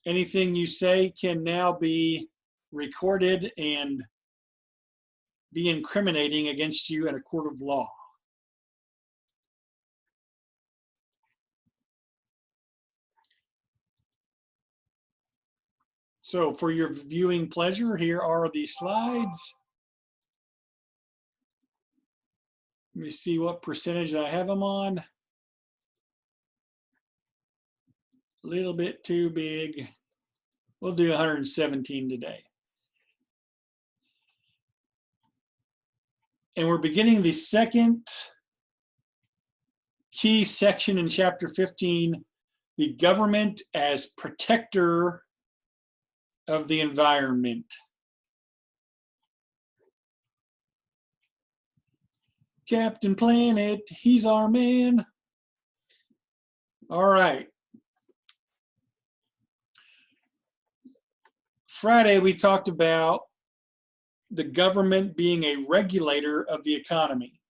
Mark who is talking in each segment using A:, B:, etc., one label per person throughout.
A: Anything you say can now be recorded and be incriminating against you in a court of law. So for your viewing pleasure, here are the slides. Let me see what percentage I have them on. A little bit too big. We'll do 117 today. And we're beginning the second key section in chapter 15, the government as protector of the environment. Captain Planet, he's our man. All right. Friday, we talked about the government being a regulator of the economy.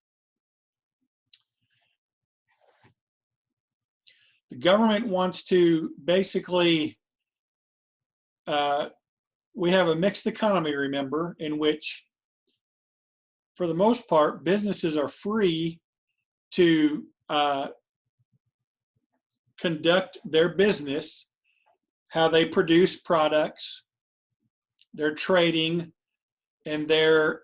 A: The government wants to basically, we have a mixed economy, remember, in which, for the most part, businesses are free to conduct their business, how they produce products, their trading, and they're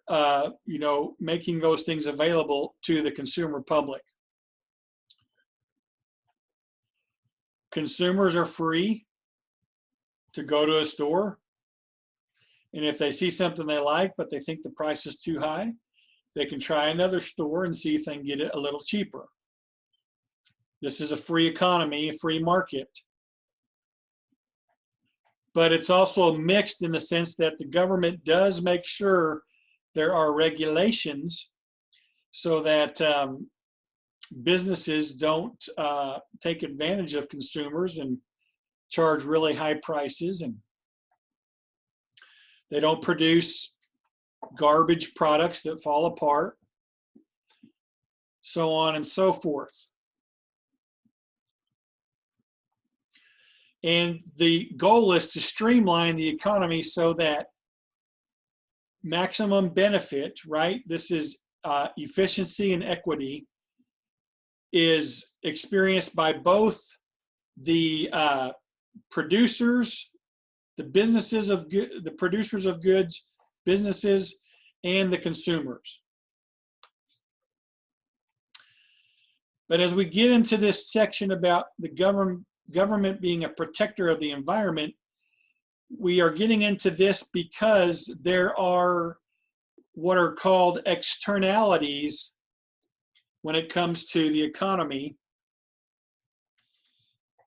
A: making those things available to the consumer public. Consumers are free to go to a store, and if they see something they like but they think the price is too high, they can try another store and see if they can get it a little cheaper. This is a free economy, a free market. But it's also mixed in the sense that the government does make sure there are regulations so that businesses don't take advantage of consumers and charge really high prices, and they don't produce garbage products that fall apart, so on and so forth. And the goal is to streamline the economy so that maximum benefit, right? This is efficiency and equity, is experienced by both the producers, the businesses of the producers of goods, businesses, and the consumers. But as we get into this section about the government being a protector of the environment, we are getting into this because there are what are called externalities when it comes to the economy.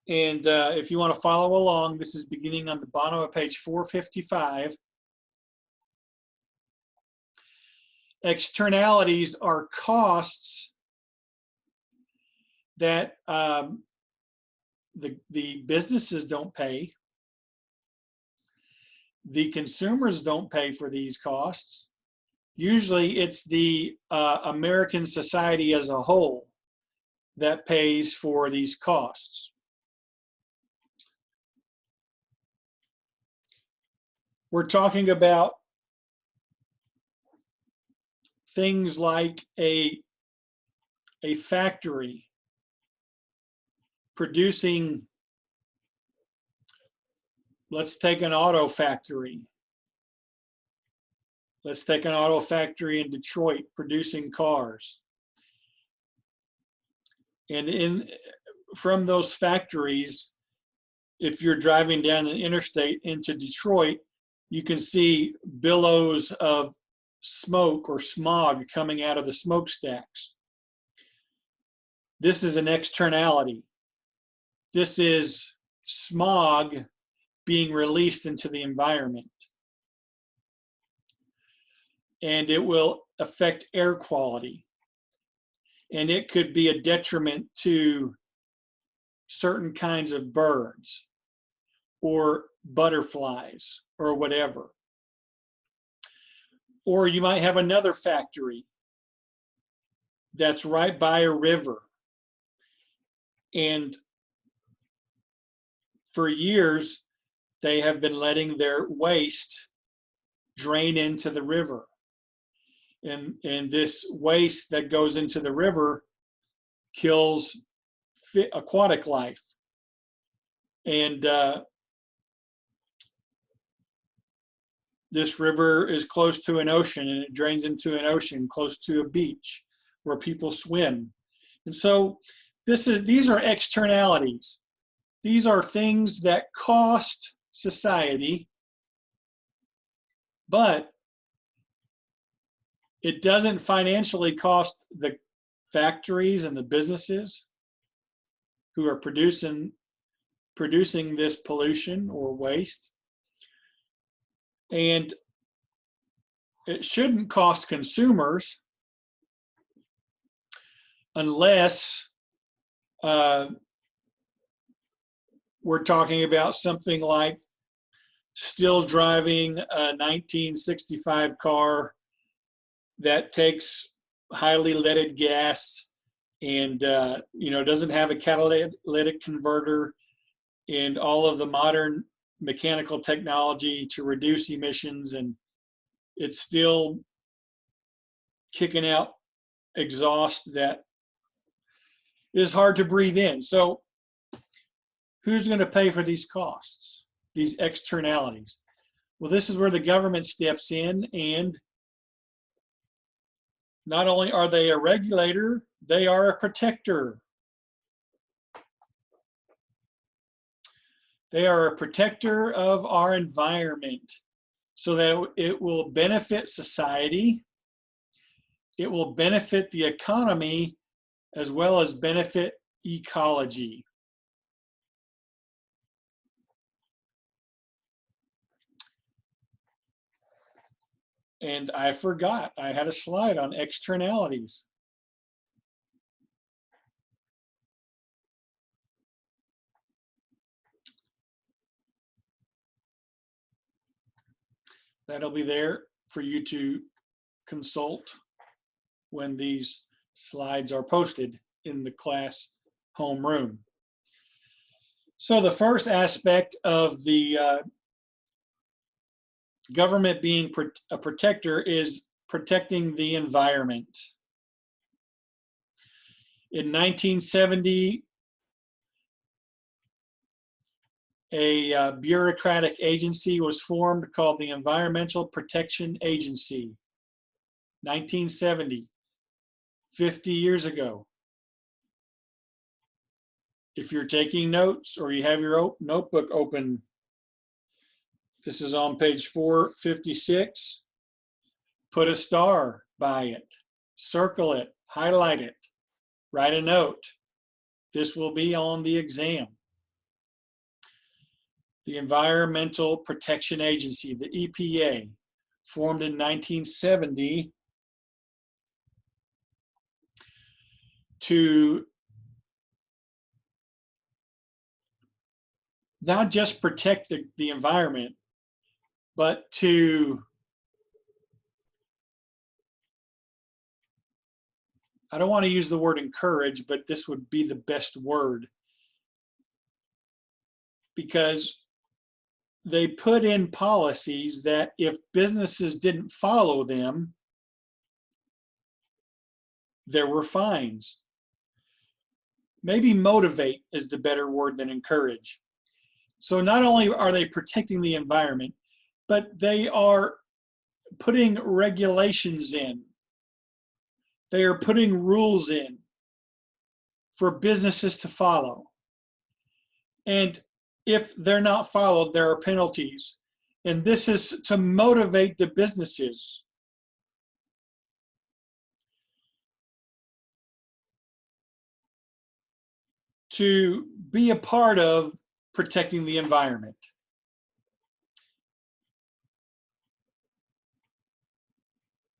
A: And if you want to follow along, this is beginning on the bottom of page 455. Externalities are costs that the businesses don't pay. The consumers don't pay for these costs. Usually it's the American society as a whole that pays for these costs. We're talking about things like a factory producing, let's take an auto factory. Let's take an auto factory in Detroit producing cars. And from those factories, if you're driving down the interstate into Detroit, you can see billows of smoke or smog coming out of the smokestacks. This is an externality. This is smog being released into the environment. And it will affect air quality. And it could be a detriment to certain kinds of birds or butterflies or whatever. Or you might have another factory that's right by a river. And for years, they have been letting their waste drain into the river. And this waste that goes into the river kills aquatic life. And this river is close to an ocean, and it drains into an ocean close to a beach where people swim. And so these are externalities. These are things that cost society, but it doesn't financially cost the factories and the businesses who are producing this pollution or waste. And it shouldn't cost consumers unless we're talking about something like still driving a 1965 car that takes highly leaded gas and doesn't have a catalytic converter and all of the modern mechanical technology to reduce emissions, and it's still kicking out exhaust that is hard to breathe in. So who's going to pay for these costs, these externalities? Well, this is where the government steps in, and not only are they a regulator, they are a protector. They are a protector of our environment so that it will benefit society, it will benefit the economy, as well as benefit ecology. And I forgot, I had a slide on externalities. That'll be there for you to consult when these slides are posted in the class homeroom. So the first aspect of the government being a protector is protecting the environment. In 1970, a bureaucratic agency was formed called the Environmental Protection Agency. 1970, 50 years ago. If you're taking notes or you have your notebook open, this is on page 456. Put a star by it, circle it, highlight it, write a note. This will be on the exam. The Environmental Protection Agency, the EPA, formed in 1970 to not just protect the environment, but to, I don't want to use the word encourage, but this would be the best word, because they put in policies that if businesses didn't follow them, there were fines. Maybe motivate is the better word than encourage. So not only are they protecting the environment, but they are putting regulations in. They are putting rules in for businesses to follow. And if they're not followed, there are penalties. And this is to motivate the businesses. To be a part of protecting the environment.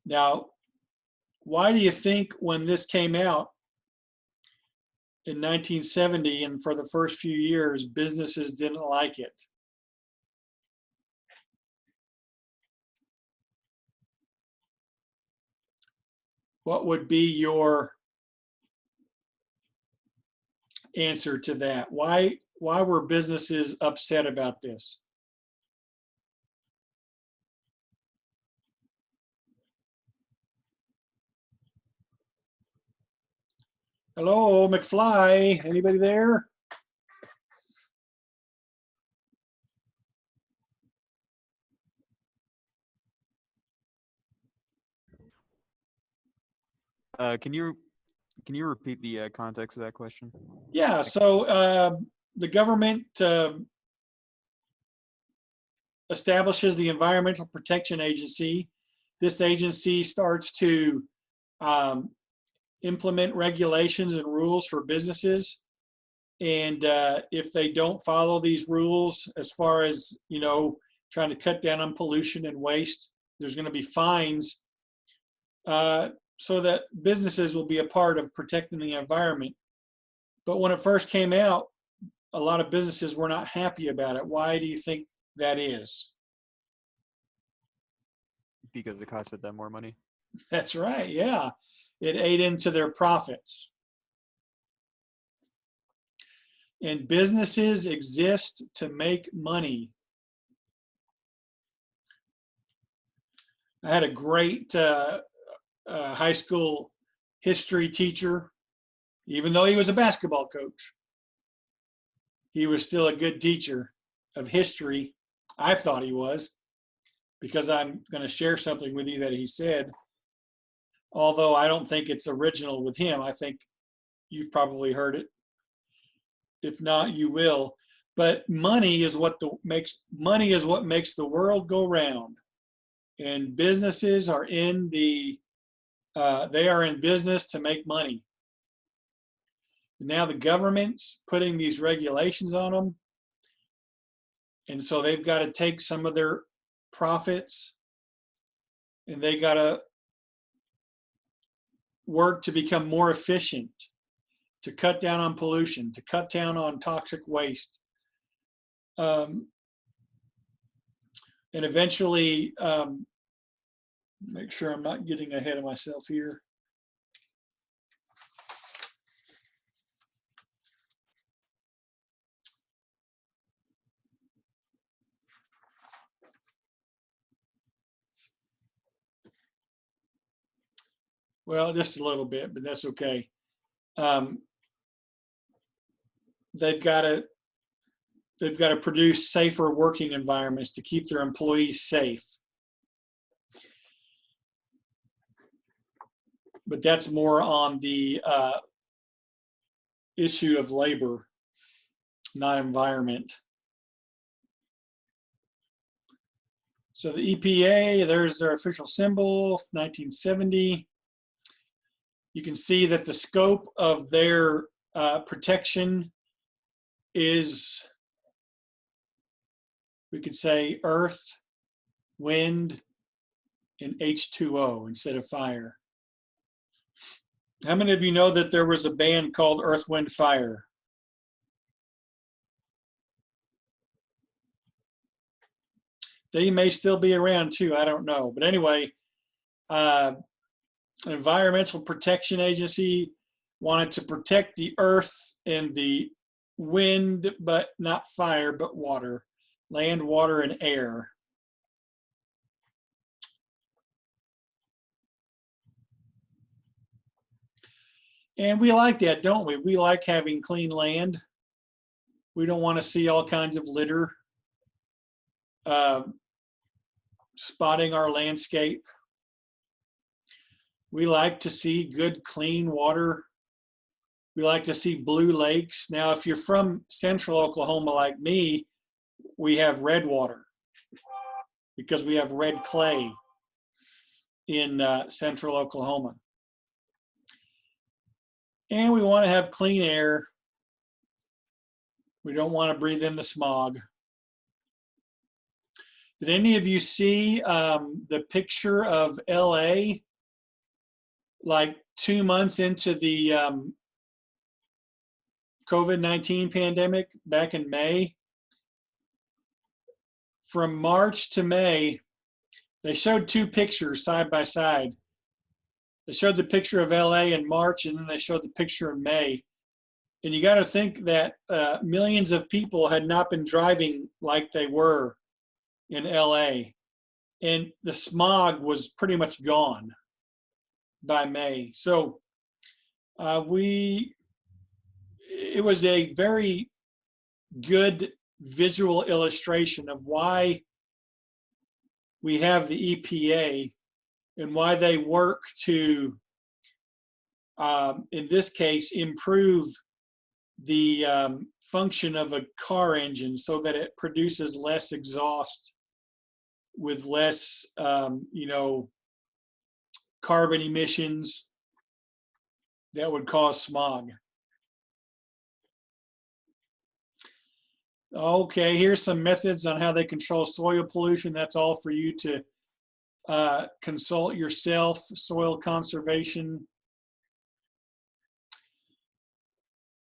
A: Now, why do you think when this came out in 1970 and for the first few years, businesses didn't like it? What would be your answer to that? Why were businesses upset about this? Hello, McFly. Anybody there?
B: Can you repeat the context of that question?
A: Yeah. So the government establishes the Environmental Protection Agency. This agency starts to um, implement regulations and rules for businesses. And if they don't follow these rules, as far as, trying to cut down on pollution and waste, there's going to be fines so that businesses will be a part of protecting the environment. But when it first came out, a lot of businesses were not happy about it. Why do you think that is?
B: Because it costed them more money.
A: That's right. Yeah. It ate into their profits. And businesses exist to make money. I had a great high school history teacher. Even though he was a basketball coach, he was still a good teacher of history. I thought he was, because I'm going to share something with you that he said. Although I don't think it's original with him. I think you've probably heard it. If not, you will. But money is what makes the world go round. And businesses are in business to make money. Now the government's putting these regulations on them, and so they've got to take some of their profits, and they got to work to become more efficient, to cut down on pollution, to cut down on toxic waste, and eventually, make sure I'm not getting ahead of myself here. Well, just a little bit, but that's okay. They've got to produce safer working environments to keep their employees safe. But that's more on the issue of labor, not environment. So the EPA, there's their official symbol, 1970. You can see that the scope of their protection is, we could say, earth, wind, and H2O instead of fire. How many of you know that there was a band called Earth, Wind, Fire? They may still be around too, I don't know. But anyway, Environmental Protection Agency wanted to protect the earth and the wind, but not fire, but water, land, water, and air. And we like that, don't we? We like having clean land. We don't want to see all kinds of litter spotting our landscape. We like to see good, clean water. We like to see blue lakes. Now, if you're from central Oklahoma like me, we have red water because we have red clay in central Oklahoma. And we want to have clean air. We don't want to breathe in the smog. Did any of you see the picture of LA like 2 months into the COVID-19 pandemic back in May? From March to May, they showed two pictures side by side. They showed the picture of LA in March, and then they showed the picture in May. And you got to think that millions of people had not been driving like they were in LA. And the smog was pretty much gone by May. So It was a very good visual illustration of why we have the EPA and why they work to, in this case, improve the function of a car engine so that it produces less exhaust with less, carbon emissions that would cause smog. Okay, here's some methods on how they control soil pollution. That's all for you to consult yourself. Soil conservation,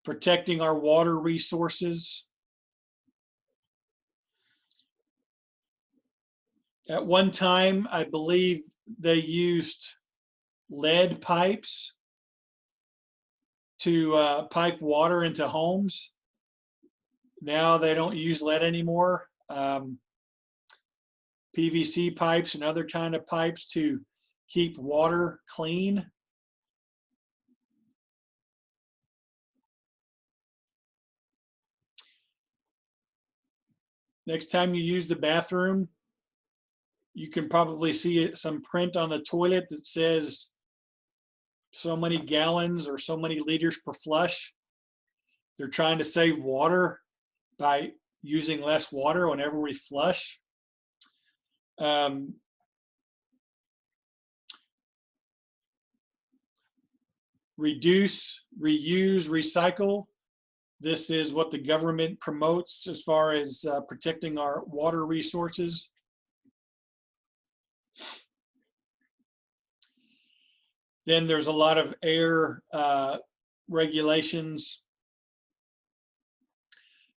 A: protecting our water resources. At one time, I believe they used lead pipes to pipe water into homes. Now they don't use lead anymore. PVC pipes and other kind of pipes to keep water clean. Next time you use the bathroom, you can probably see some print on the toilet that says so many gallons or so many liters per flush. They're trying to save water by using less water whenever we flush. Reduce, reuse, recycle. This is what the government promotes as far as protecting our water resources. Then there's a lot of air regulations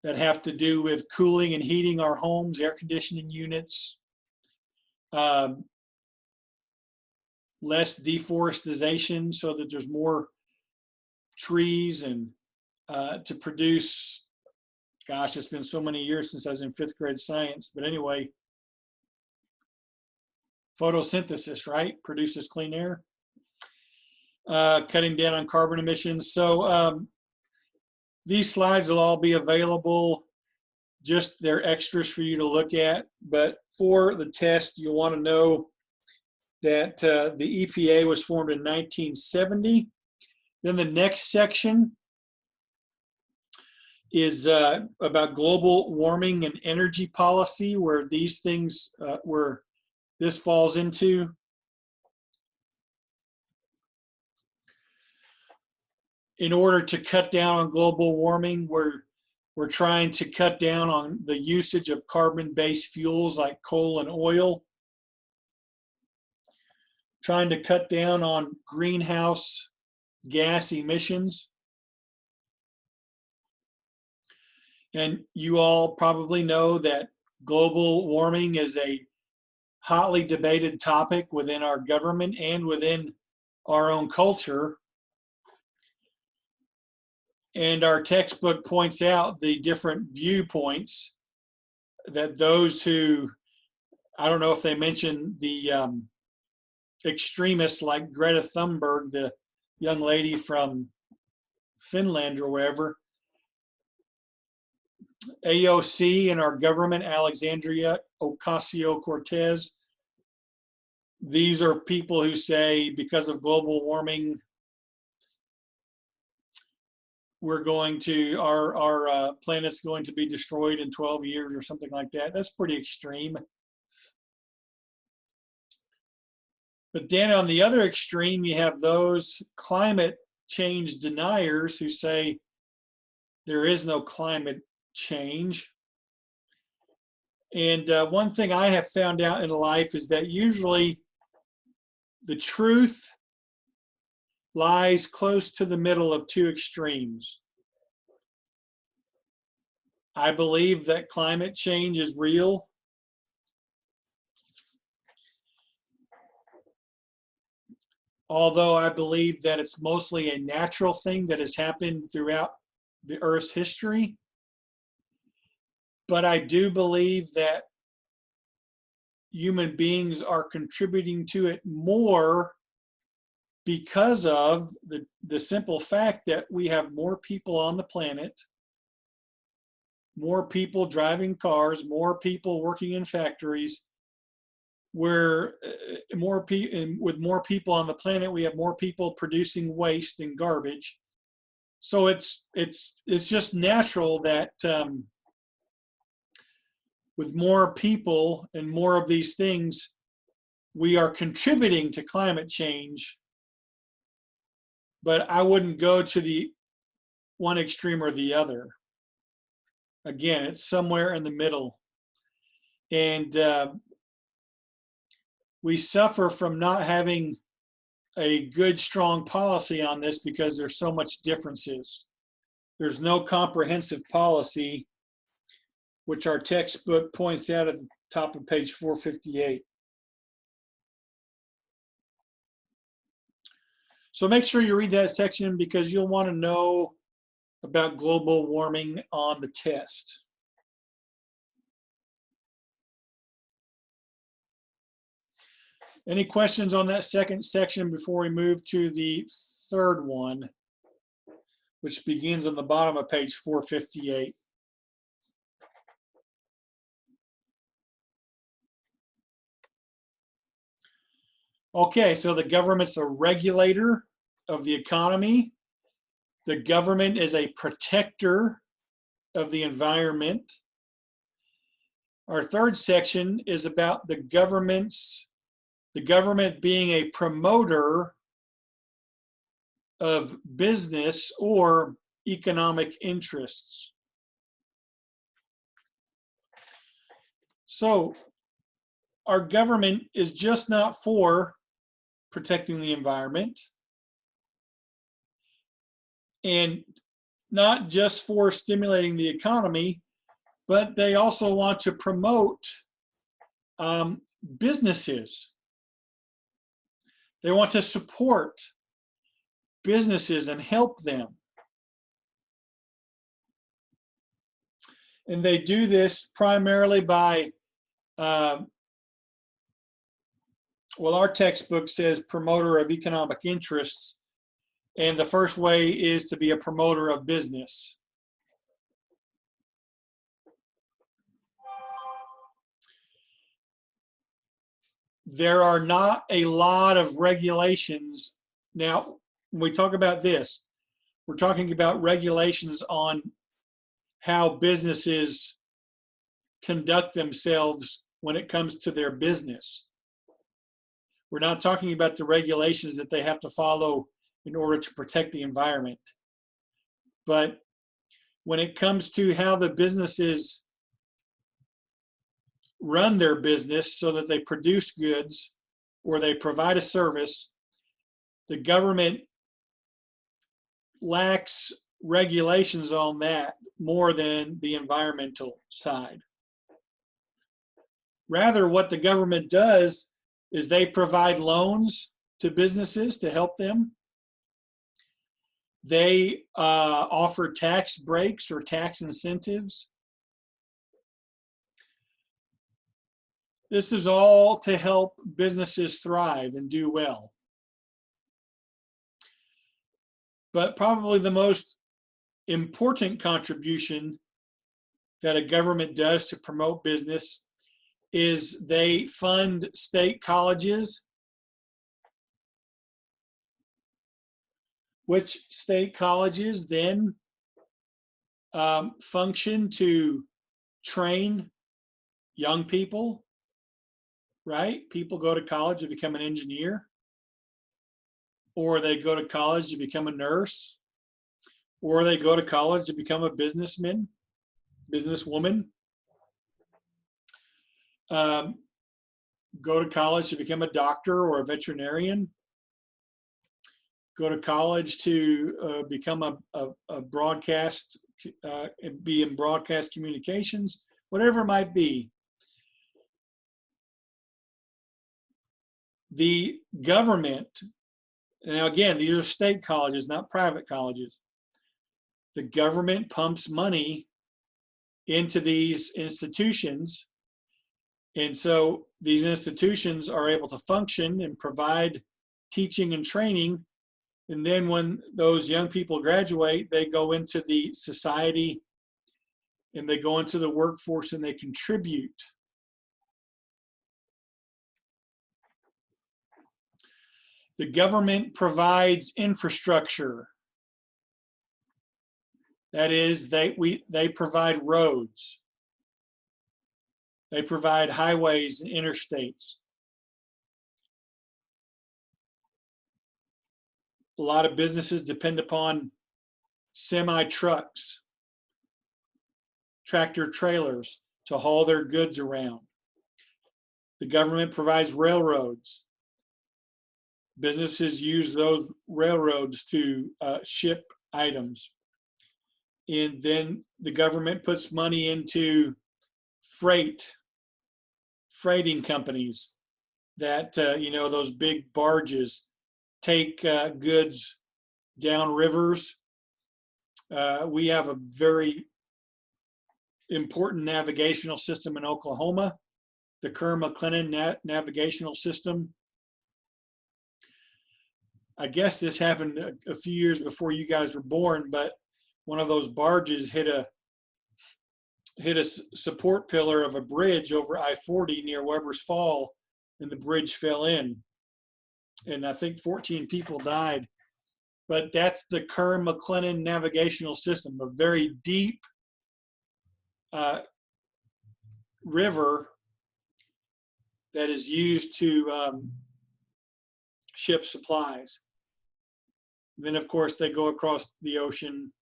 A: that have to do with cooling and heating our homes, air conditioning units, less deforestation so that there's more trees and to produce, gosh, it's been so many years since I was in 5th grade science, but anyway, photosynthesis, right? Produces clean air. Cutting down on carbon emissions. So these slides will all be available. Just they're extras for you to look at. But for the test, you'll want to know that the EPA was formed in 1970. Then the next section is about global warming and energy policy, where these things, where this falls into. In order to cut down on global warming, we're trying to cut down on the usage of carbon-based fuels like coal and oil. Trying to cut down on greenhouse gas emissions. And you all probably know that global warming is a hotly debated topic within our government and within our own culture. And our textbook points out the different viewpoints that those who, I don't know if they mention the extremists like Greta Thunberg, the young lady from Finland or wherever, AOC in our government, Alexandria Ocasio-Cortez. These are people who say because of global warming, we're going to, our planet's going to be destroyed in 12 years or something like that. That's pretty extreme. But then on the other extreme, you have those climate change deniers who say there is no climate change. And one thing I have found out in life is that usually the truth lies close to the middle of two extremes. I believe that climate change is real. Although I believe that it's mostly a natural thing that has happened throughout the Earth's history. But I do believe that human beings are contributing to it more because of the simple fact that we have more people on the planet, more people driving cars, more people working in factories. Where with more people on the planet, we have more people producing waste and garbage. So it's just natural that with more people and more of these things, we are contributing to climate change. But I wouldn't go to the one extreme or the other. Again, it's somewhere in the middle. And we suffer from not having a good, strong policy on this because there's so much differences. There's no comprehensive policy, which our textbook points out at the top of page 458. So make sure you read that section because you'll want to know about global warming on the test. Any questions on that second section before we move to the third one, which begins on the bottom of page 458? Okay, so the government's a regulator of the economy. The government is a protector of the environment. Our third section is about the government being a promoter of business or economic interests. So our government is just not for protecting the environment and not just for stimulating the economy, but they also want to promote businesses. They want to support businesses and help them. And they do this primarily by, well, our textbook says promoter of economic interests, and the first way is to be a promoter of business. There are not a lot of regulations. Now, when we talk about this, we're talking about regulations on how businesses conduct themselves when it comes to their business. We're not talking about the regulations that they have to follow in order to protect the environment. But when it comes to how the businesses run their business so that they produce goods or they provide a service, the government lacks regulations on that more than the environmental side. Rather, what the government does is they provide loans to businesses to help them. They offer tax breaks or tax incentives. This is all to help businesses thrive and do well. But probably the most important contribution that a government does to promote business is they fund state colleges, which state colleges then function to train young people, right? People go to college to become an engineer, or they go to college to become a nurse, or they go to college to become a businessman, businesswoman. Go to college to become a doctor or a veterinarian. Go to college to become a broadcast, be in broadcast communications, whatever it might be. The government, now again, these are state colleges, not private colleges. The government pumps money into these institutions. And so these institutions are able to function and provide teaching and training. And then when those young people graduate, they go into the society and they go into the workforce and they contribute. The government provides infrastructure. That is, they provide roads. They provide highways and interstates. A lot of businesses depend upon semi-trucks, tractor trailers to haul their goods around. The government provides railroads. Businesses use those railroads to ship items. And then the government puts money into freighting companies that, those big barges take goods down rivers. We have a very important navigational system in Oklahoma, the Kerr-McLennan navigational system. I guess this happened a few years before you guys were born, but one of those barges hit a support pillar of a bridge over I-40 near Weber's Fall, and the bridge fell in. And I think 14 people died. But that's the Kerr-McLennan navigational system, a very deep river that is used to ship supplies. Then, of course, they go across the ocean,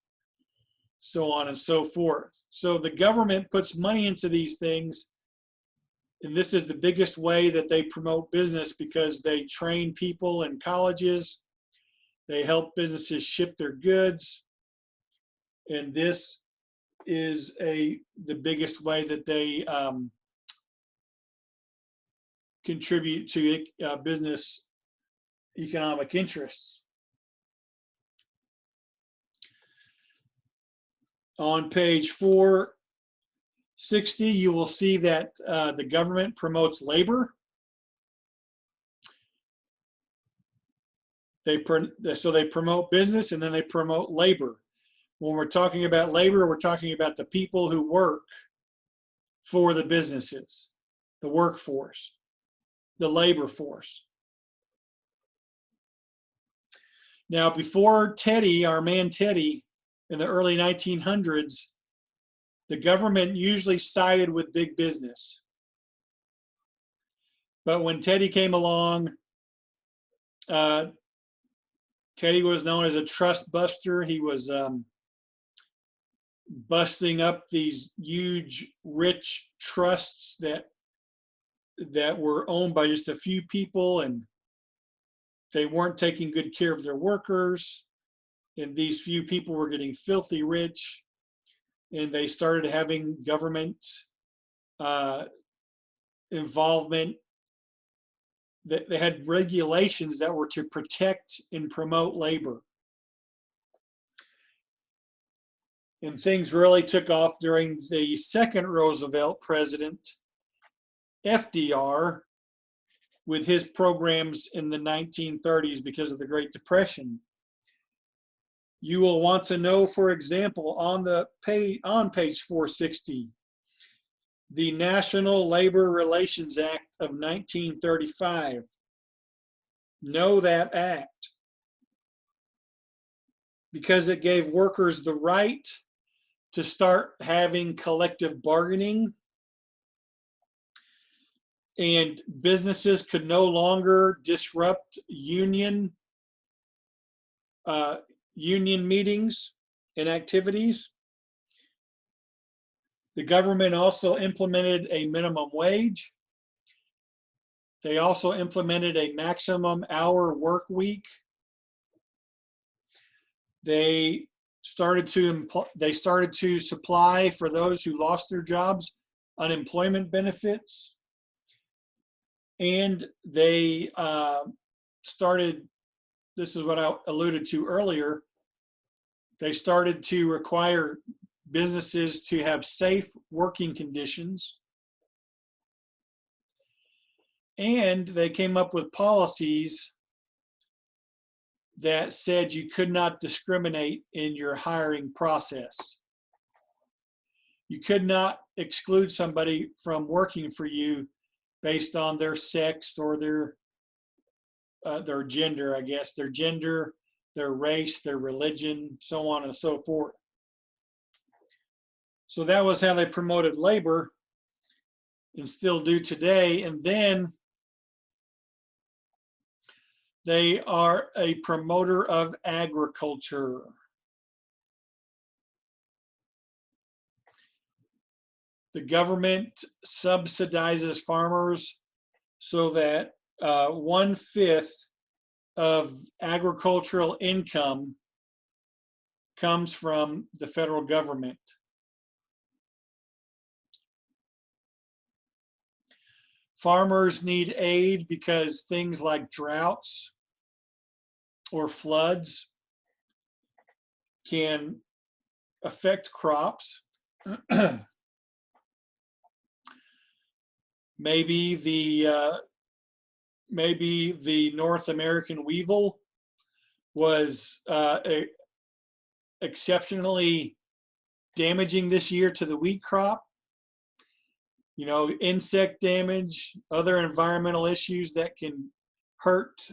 A: so on and so forth. So the government puts money into these things, and this is the biggest way that they promote business, because they train people in colleges, they help businesses ship their goods, and this is the biggest way that they contribute to business economic interests. On page 460, you will see that the government promotes labor. So they promote business and then they promote labor. When we're talking about labor, we're talking about the people who work for the businesses, the workforce, the labor force. Now, before Teddy, our man Teddy, in the early 1900s, the government usually sided with big business. But when Teddy came along, Teddy was known as a trust buster. He was busting up these huge, rich trusts that were owned by just a few people, and they weren't taking good care of their workers. And these few people were getting filthy rich, and they started having government involvement. They had regulations that were to protect and promote labor. And things really took off during the second Roosevelt president, FDR, with his programs in the 1930s because of the Great Depression. You will want to know, for example, on page 460, the National Labor Relations Act of 1935. Know that act, because it gave workers the right to start having collective bargaining, and businesses could no longer disrupt union meetings and activities. The government also implemented a minimum wage. They also implemented a maximum hour work week. They started to supply, for those who lost their jobs, unemployment benefits. And they started, this is what I alluded to earlier, they started to require businesses to have safe working conditions. And they came up with policies that said you could not discriminate in your hiring process. You could not exclude somebody from working for you based on their sex or their gender, I guess, their gender, their race, their religion, so on and so forth. So that was how they promoted labor and still do today. And then they are a promoter of agriculture. The government subsidizes farmers so that 1/5 of agricultural income comes from the federal government. Farmers need aid because things like droughts or floods can affect crops. Maybe the North American weevil was exceptionally damaging this year to the wheat crop. You know, insect damage, other environmental issues that can hurt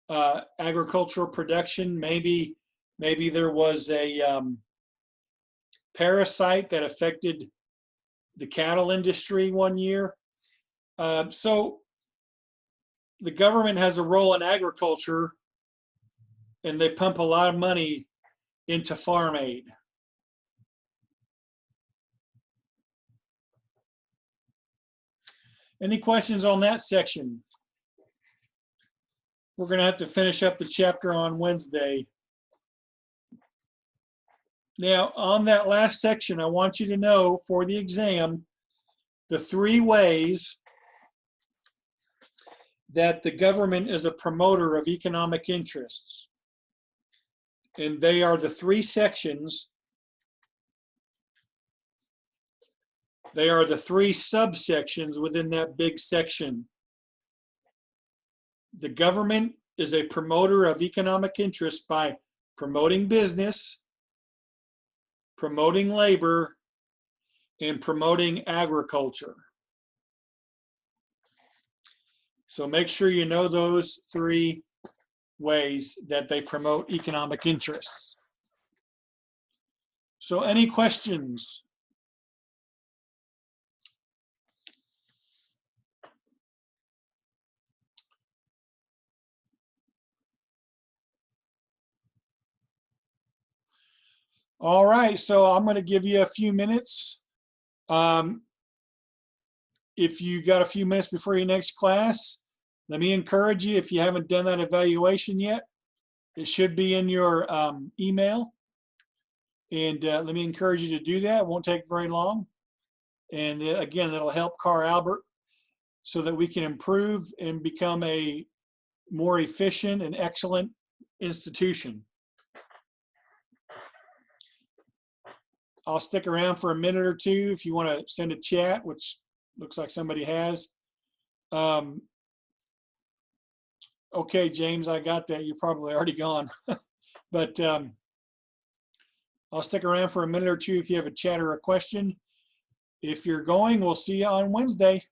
A: agricultural production. Maybe there was a parasite that affected the cattle industry one year. So the government has a role in agriculture, and they pump a lot of money into farm aid. Any questions on that section? We're going to have to finish up the chapter on Wednesday. Now, on that last section, I want you to know for the exam the 3 ways that the government is a promoter of economic interests. And they are the 3 sections. They are the 3 subsections within that big section. The government is a promoter of economic interests by promoting business, promoting labor, and promoting agriculture. So make sure you know those 3 ways that they promote economic interests. So any questions? All right, so I'm going to give you a few minutes. If you got a few minutes before your next class, let me encourage you, if you haven't done that evaluation yet, it should be in your email. And let me encourage you to do that. It won't take very long. And again, that'll help Carl Albert so that we can improve and become a more efficient and excellent institution. I'll stick around for a minute or 2 if you want to send a chat, which looks like somebody has. Okay, James, I got that. You're probably already gone. But I'll stick around for a minute or 2 if you have a chat or a question. If you're going, we'll see you on Wednesday.